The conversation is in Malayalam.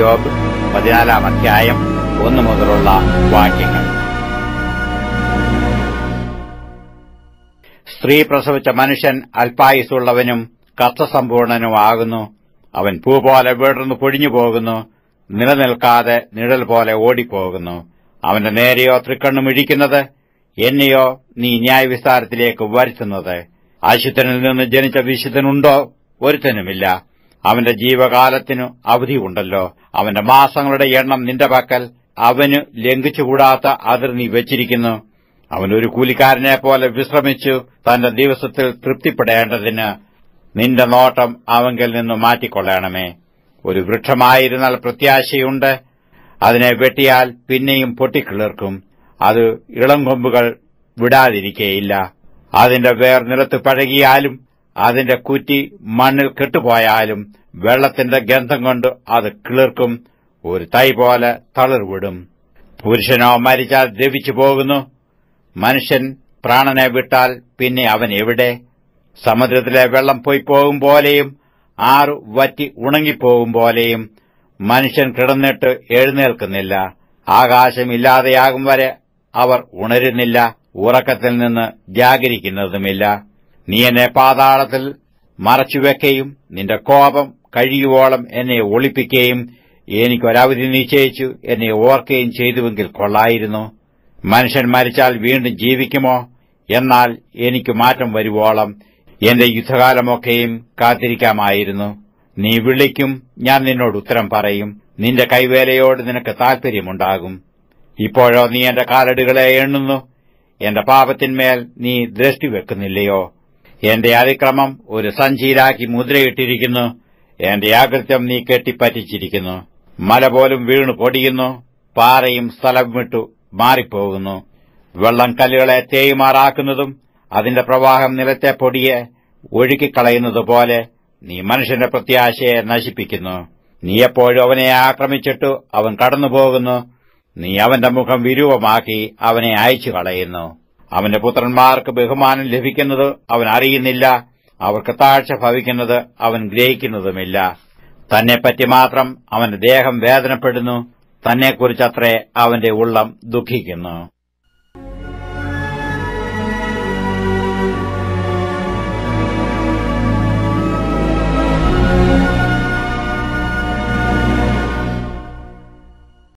ഇയ്യോബ് 14 അധ്യായം 1 മുതലുള്ള വാക്യങ്ങൾ. സ്ത്രീ പ്രസവിച്ച മനുഷ്യൻ അല്പായുസുള്ളവനും കർത്തസമ്പൂർണനും ആകുന്നു. അവൻ പൂ പോലെ വീടർന്നു പൊഴിഞ്ഞു പോകുന്നു, നിലനിൽക്കാതെ നിഴൽ പോലെ ഓടിപ്പോകുന്നു. അവന്റെ നേരെയോ തൃക്കണ്ണും ഇഴിക്കുന്നത്, എന്നെയോ നീ ന്യായവിസ്താരത്തിലേക്ക് വരുത്തുന്നത്. അശുദ്ധനിൽ നിന്ന് ജനിച്ച വിശുദ്ധനുണ്ടോ? ഒരുത്തനുമില്ല. അവന്റെ ജീവകാലത്തിനു അവധിയുണ്ടല്ലോ. അവന്റെ മാസങ്ങളുടെ എണ്ണം നിന്റെ പക്കൽ. അവന് ലംഘിച്ചുകൂടാത്ത അതിർ നീ വെച്ചിരിക്കുന്നു. അവനൊരു കൂലിക്കാരനെ പോലെ വിശ്രമിച്ചു തന്റെ ദിവസത്തിൽ തൃപ്തിപ്പെടേണ്ടതിന് നിന്റെ നോട്ടം അവങ്കിൽ നിന്ന് മാറ്റിക്കൊള്ളണമേ. ഒരു വൃക്ഷമായിരുന്നാൽ പ്രത്യാശയുണ്ട്. അതിനെ വെട്ടിയാൽ പിന്നെയും പൊട്ടിക്കിളിർക്കും. അത് ഇളംകൊമ്പുകൾ വിടാതിരിക്കേയില്ല. അതിന്റെ വേർ നിലത്ത് പഴകിയാലും അതിന്റെ കുറ്റി മണ്ണിൽ കെട്ടുപോയാലും വെള്ളത്തിന്റെ ഗന്ധം കൊണ്ട് അത് കിളിർക്കും. ഒരു തൈ പോലെ തളിർവിടും. പുരുഷനോ മരിച്ചാൽ ദ്രവിച്ചു പോകുന്നു. മനുഷ്യൻ പ്രാണനെ വിട്ടാൽ പിന്നെ അവൻ എവിടെ? സമുദ്രത്തിലെ വെള്ളം പോയിപ്പോകും പോലെയും ആറു വറ്റി ഉണങ്ങിപ്പോകും പോലെയും മനുഷ്യൻ കിടന്നിട്ട് എഴുന്നേൽക്കുന്നില്ല. ആകാശം ഇല്ലാതെയാകും വരെ അവർ ഉണരുന്നില്ല. ഉറക്കത്തിൽ നിന്ന് ജാഗരിക്കുന്നതുമില്ല. നീ എന്നെ പാതാളത്തിൽ മറച്ചുവെക്കുകയും നിന്റെ കോപം കഴിയുവോളം എന്നെ ഒളിപ്പിക്കുകയും എനിക്കൊരവധി നിശ്ചയിച്ചു എന്നെ ഓർക്കുകയും ചെയ്തുവെങ്കിൽ കൊള്ളായിരുന്നു. മനുഷ്യൻ മരിച്ചാൽ വീണ്ടും ജീവിക്കുമോ? എന്നാൽ എനിക്ക് മാറ്റം വരുവോളം എന്റെ യുദ്ധകാലമൊക്കെയും കാത്തിരിക്കാമായിരുന്നു. നീ വിളിക്കും, ഞാൻ നിന്നോട് ഉത്തരം പറയും. നിന്റെ കൈവേലയോട് നിനക്ക് താൽപര്യമുണ്ടാകും. ഇപ്പോഴോ നീ എന്റെ കാലടികളെ എണ്ണുന്നു. എന്റെ പാപത്തിന്മേൽ നീ ദൃഷ്ടി വെക്കുന്നില്ലയോ? എന്റെ അതിക്രമം ഒരു സഞ്ചിയിലാക്കി മുദ്രയിട്ടിരിക്കുന്നു. എന്റെ അകൃത്യം നീ കെട്ടിപ്പറ്റിച്ചിരിക്കുന്നു. മല പോലും വീണു പൊടിയുന്നു. പാറയും സ്ഥലം വിട്ടു മാറിപ്പോകുന്നു. വെള്ളം കല്ലുകളെ തേയുമാറാക്കുന്നതും അതിന്റെ പ്രവാഹം നിലത്തെ പൊടിയെ ഒഴുക്കിക്കളയുന്നതുപോലെ നീ മനുഷ്യന്റെ പ്രത്യാശയെ നശിപ്പിക്കുന്നു. നീ എപ്പോഴും അവനെ ആക്രമിച്ചിട്ടു അവൻ കടന്നുപോകുന്നു. നീ അവന്റെ മുഖം വിരൂപമാക്കി അവനെ അയച്ചു കളയുന്നു. അവന്റെ പുത്രന്മാർക്ക് ബഹുമാനം ലഭിക്കുന്നത് അവൻ അറിയുന്നില്ല. അവർക്ക് താഴ്ച ഭവിക്കുന്നത് അവൻ ഗ്രഹിക്കുന്നതുമില്ല. തന്നെപ്പറ്റി മാത്രം അവന്റെ ദേഹം വേദനപ്പെടുന്നു. തന്നെക്കുറിച്ചത്രേ അവന്റെ ഉള്ളം ദുഃഖിക്കുന്നു.